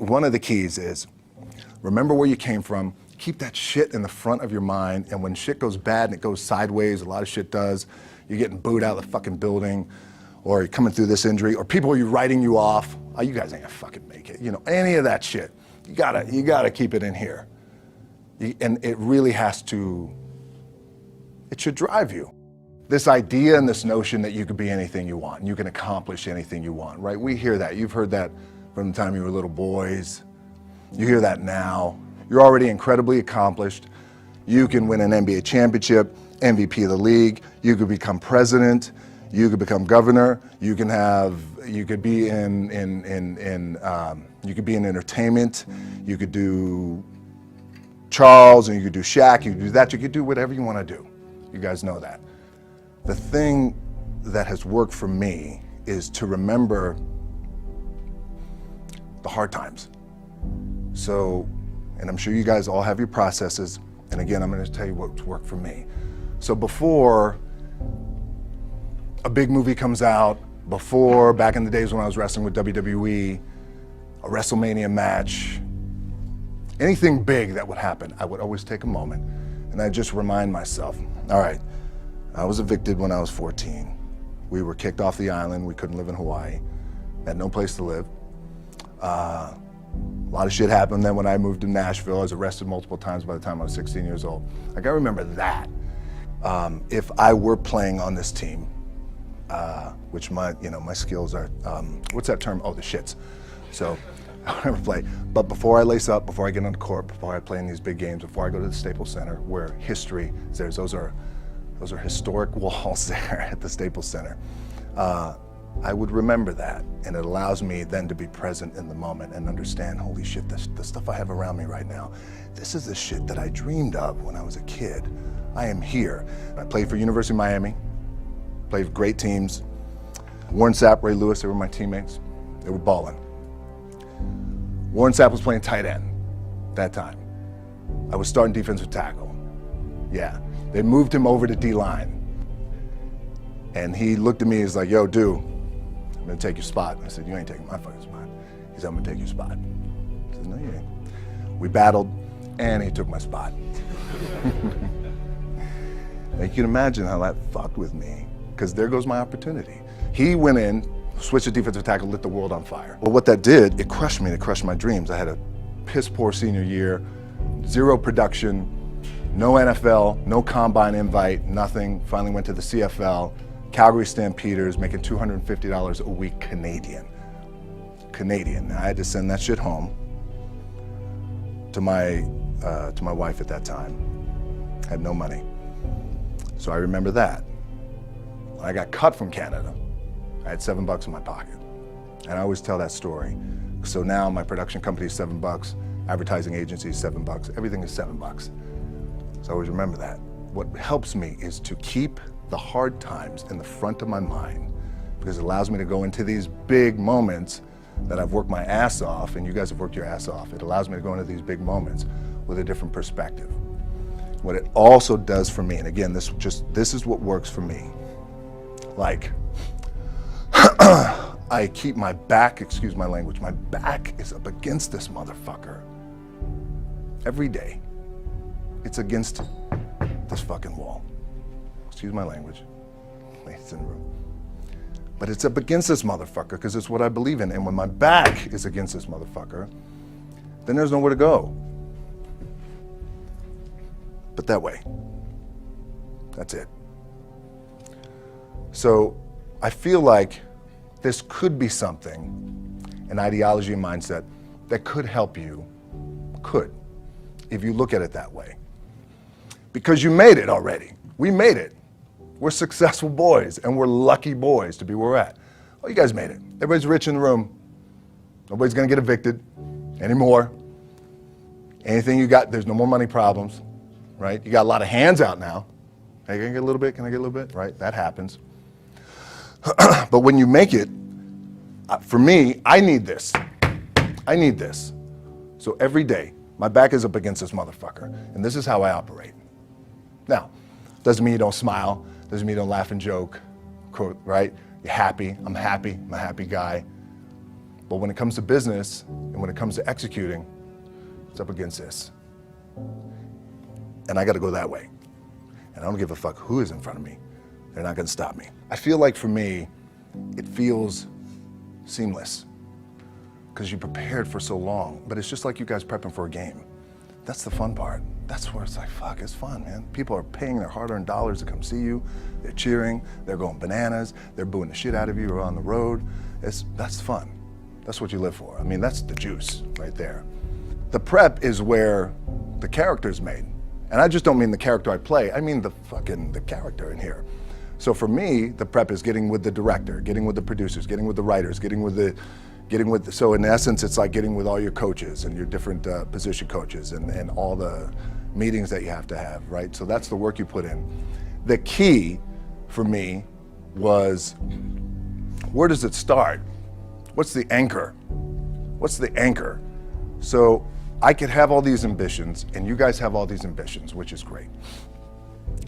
one of the keys is remember where you came from. Keep that shit in the front of your mind, and when shit goes bad and it goes sideways, a lot of shit does, you're getting booed out of the fucking building, or you're coming through this injury, or people are writing you off. Oh, you guys ain't gonna fucking make it. You know, any of that shit. You gotta keep it in here. And it really has to, it should drive you. This idea and this notion that you could be anything you want, and you can accomplish anything you want, right? We hear that. You've heard that from the time you were little boys. You hear that now. You're already incredibly accomplished. You can win an NBA championship, MVP of the league. You could become president. You could become governor. You could be in entertainment. You could do Charles, and you could do Shaq. You could do that. You could do whatever you want to do. You guys know that. The thing that has worked for me is to remember the hard times. So, and I'm sure you guys all have your processes. And again, I'm going to tell you what's worked for me. So before a big movie comes out, before back in the days when I was wrestling with WWE, a WrestleMania match, anything big that would happen, I would always take a moment and I'd just remind myself, all right, I was evicted when I was 14. We were kicked off the island. We couldn't live in Hawaii. Had no place to live. A lot of shit happened then when I moved to Nashville. I was arrested multiple times by the time I was 16 years old. I gotta remember that. If I were playing on this team, which my skills are, what's that term? Oh, the shits. So I never play. But before I lace up, before I get on the court, before I play in these big games, before I go to the Staples Center, where history is there, those are historic walls there at the Staples Center. I would remember that, and it allows me then to be present in the moment and understand, holy shit, the stuff I have around me right now, this is the shit that I dreamed of when I was a kid. I am here. I played for University of Miami, played for great teams. Warren Sapp, Ray Lewis, they were my teammates. They were balling. Warren Sapp was playing tight end that time. I was starting defensive tackle. Yeah, they moved him over to D-line. And he looked at me, he's like, yo, dude, I'm gonna take your spot. I said, you ain't taking my fucking spot. He said, I'm gonna take your spot. I said, no, you ain't. We battled, and he took my spot. Now, you can imagine how that fucked with me, because there goes my opportunity. He went in, switched to defensive tackle, lit the world on fire. Well, what that did, it crushed me, it crushed my dreams. I had a piss poor senior year, zero production, no NFL, no combine invite, nothing. Finally went to the CFL, Calgary Stampeders, making $250 a week Canadian. Now, I had to send that shit home to my wife at that time. I had no money. So I remember that. When I got cut from Canada, I had $7 in my pocket. And I always tell that story. So now my production company is $7, advertising agency is $7, everything is $7. So I always remember that. What helps me is to keep the hard times in the front of my mind, because it allows me to go into these big moments that I've worked my ass off, and you guys have worked your ass off. It allows me to go into these big moments with a different perspective. What it also does for me, and again, this is what works for me. Like, I keep my back, excuse my language, my back is up against this motherfucker. Every day, it's against this fucking wall. Excuse my language, ladies in the room. But it's up against this motherfucker because it's what I believe in. And when my back is against this motherfucker, then there's nowhere to go. But that way, that's it. So I feel like this could be something, an ideology and mindset that could help you, if you look at it that way. Because you made it already. We made it. We're successful boys, and we're lucky boys to be where we're at. Oh, you guys made it. Everybody's rich in the room. Nobody's gonna get evicted anymore. Anything you got, there's no more money problems, right? You got a lot of hands out now. Hey, can I get a little bit? Can I get a little bit? Right, that happens. But when you make it, for me, I need this. I need this. So every day, my back is up against this motherfucker, and this is how I operate. Now, doesn't mean you don't smile, doesn't mean you don't laugh and joke, right? You're happy, I'm a happy guy. But when it comes to business and when it comes to executing, it's up against this. And I got to go that way. And I don't give a fuck who is in front of me. They're not going to stop me. I feel like for me, it feels seamless because you prepared for so long. But it's just like you guys prepping for a game. That's the fun part. That's where it's like, fuck, it's fun, man. People are paying their hard-earned dollars to come see you. They're cheering. They're going bananas. They're booing the shit out of you or on the road. That's fun. That's what you live for. I mean, that's the juice right there. The prep is where the character's made. And I just don't mean the character I play. I mean the character in here. So for me, the prep is getting with the director, getting with the producers, getting with the writers, so in essence, it's like getting with all your coaches and your different position coaches and all the meetings that you have to have, right? So that's the work you put in. The key for me was, where does it start? What's the anchor? What's the anchor? So I could have all these ambitions and you guys have all these ambitions, which is great.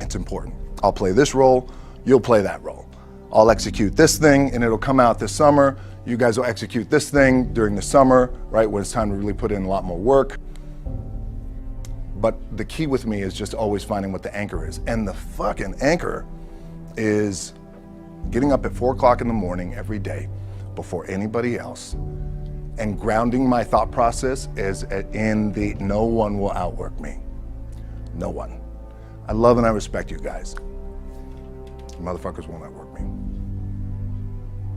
It's important. I'll play this role, you'll play that role. I'll execute this thing and it'll come out this summer. You guys will execute this thing during the summer, right, when it's time to really put in a lot more work. But the key with me is just always finding what the anchor is. And the fucking anchor is getting up at 4 o'clock in the morning every day before anybody else and grounding my thought process is in the no one will outwork me. No one. I love and I respect you guys. You motherfuckers won't outwork me.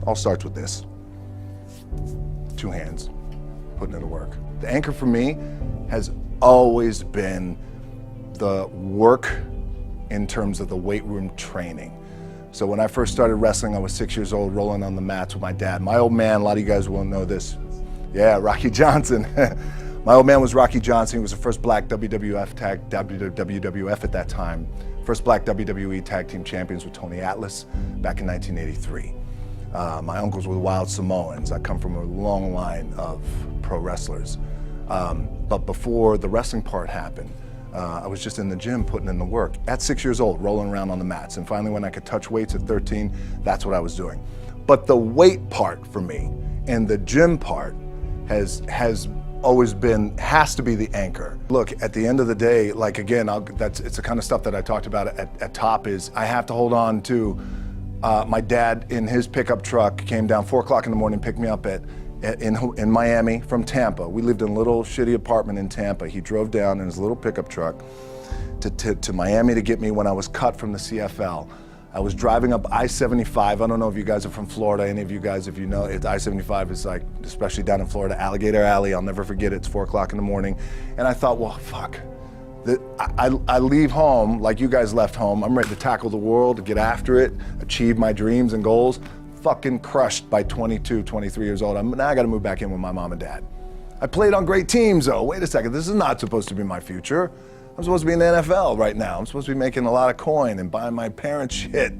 All starts with this. 2 hands, putting it to work. The anchor for me has always been the work in terms of the weight room training. So when I first started wrestling, I was 6 years old, rolling on the mats with my dad. My old man, a lot of you guys won't know this. Yeah, Rocky Johnson. My old man was Rocky Johnson. He was the first black WWF at that time. First black WWE tag team champions with Tony Atlas back in 1983. My uncles were Wild Samoans. I come from a long line of pro wrestlers. But before the wrestling part happened, I was just in the gym putting in the work. At 6 years old, rolling around on the mats. And finally when I could touch weights at 13, that's what I was doing. But the weight part for me and the gym part has always been, has to be the anchor. Look, at the end of the day, like again, it's the kind of stuff that I talked about at top is I have to hold on to my dad in his pickup truck came down 4 o'clock in the morning, picked me up in Miami from Tampa. We lived in a little shitty apartment in Tampa. He drove down in his little pickup truck to Miami to get me when I was cut from the CFL. I was driving up I-75. I don't know if you guys are from Florida, any of you guys, if you know, I-75 is like, especially down in Florida, Alligator Alley. I'll never forget it. It's 4 o'clock in the morning. And I thought, well, fuck. I leave home like you guys left home. I'm ready to tackle the world, to get after it, achieve my dreams and goals. Fucking crushed by 22, 23 years old. Now I gotta move back in with my mom and dad. I played on great teams though. Wait a second, this is not supposed to be my future. I'm supposed to be in the NFL right now. I'm supposed to be making a lot of coin and buying my parents shit,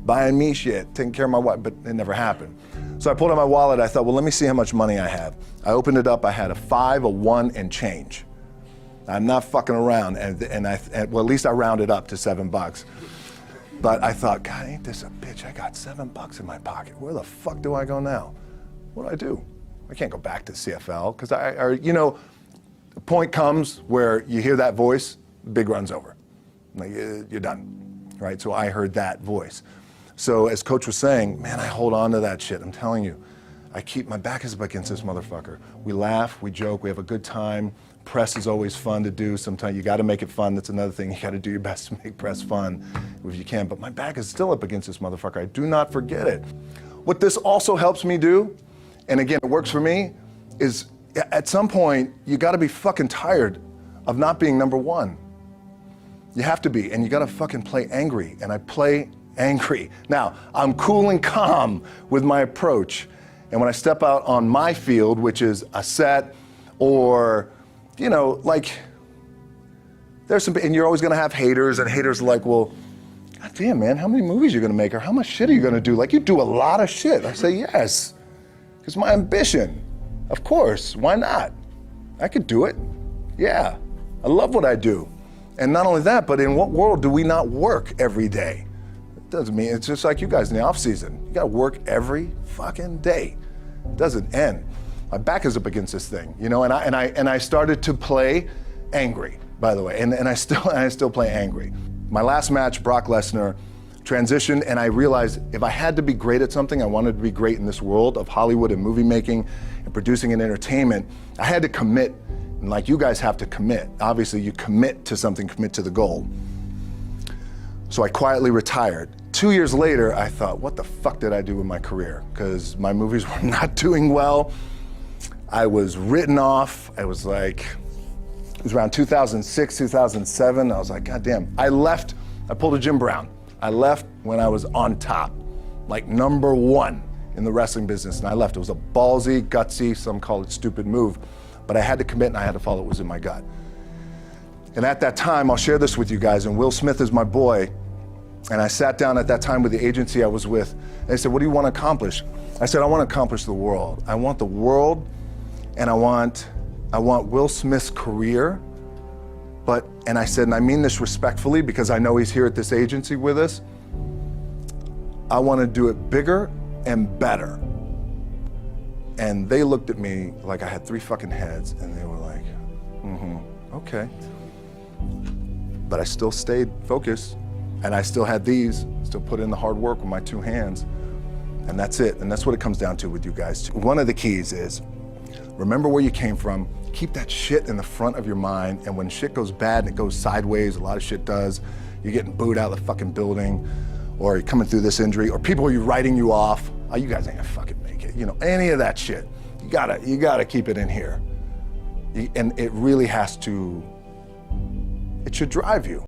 buying me shit, taking care of my wife, but it never happened. So I pulled out my wallet, I thought, well, let me see how much money I have. I opened it up, I had a 5, a 1, and change. I'm not fucking around, well, at least I rounded up to $7. But I thought, God, ain't this a bitch? I got $7 in my pocket. Where the fuck do I go now? What do I do? I can't go back to CFL, because the point comes where you hear that voice, big run's over. Like, you're done, right? So I heard that voice. So as Coach was saying, man, I hold on to that shit. I'm telling you, my back is up against this motherfucker. We laugh, we joke, we have a good time. Press is always fun to do. Sometimes you gotta make it fun. That's another thing. You gotta do your best to make press fun if you can. But my back is still up against this motherfucker. I do not forget it. What this also helps me do, and again, it works for me, is at some point, you gotta be fucking tired of not being number one. You have to be, and you gotta fucking play angry, and I play angry. Now, I'm cool and calm with my approach, and when I step out on my field, which is a set, or, like, there's some, and you're always gonna have haters, and haters are like, well, God damn, man, how many movies are you gonna make, or how much shit are you gonna do? Like, you do a lot of shit. I say, yes, because my ambition. Of course, why not? I could do it. Yeah, I love what I do. And not only that, but in what world do we not work every day? It doesn't mean, it's just like you guys in the off season. You gotta work every fucking day. It doesn't end. my back is up against this thing, you know, and I started to play angry, by the way, and I still play angry. My last match, Brock Lesnar, transitioned, and I realized if I had to be great at something, I wanted to be great in this world of Hollywood and movie making and producing and entertainment, I had to commit, and like you guys have to commit. Obviously, you commit to something, commit to the goal. So I quietly retired. 2 years later, I thought, what the fuck did I do with my career? Because my movies were not doing well. I was written off. I was like, it was around 2006, 2007. I was like, God damn. I left, I pulled a Jim Brown. I left when I was on top, like #1 in the wrestling business, and I left. It was a ballsy, gutsy, some call it stupid move, but I had to commit and I had to follow what was in my gut. And at that time, I'll share this with you guys, and Will Smith is my boy, and I sat down at that time with the agency I was with, and they said, what do you want to accomplish? I said, I want to accomplish the world. I want the world, and I want Will Smith's career, and I said, and I mean this respectfully because I know he's here at this agency with us, I want to do it bigger and better. And they looked at me like I had 3 fucking heads, and they were like, okay. But I still stayed focused, and I still had still put in the hard work with my 2 hands, and that's it. And that's what it comes down to with you guys. One of the keys is, remember where you came from, keep that shit in the front of your mind, and when shit goes bad and it goes sideways, a lot of shit does, you're getting booed out of the fucking building, or you're coming through this injury, or people are writing you off, oh, you guys ain't gonna fucking make it, you know, any of that shit. You gotta keep it in here. And it really has to, it should drive you.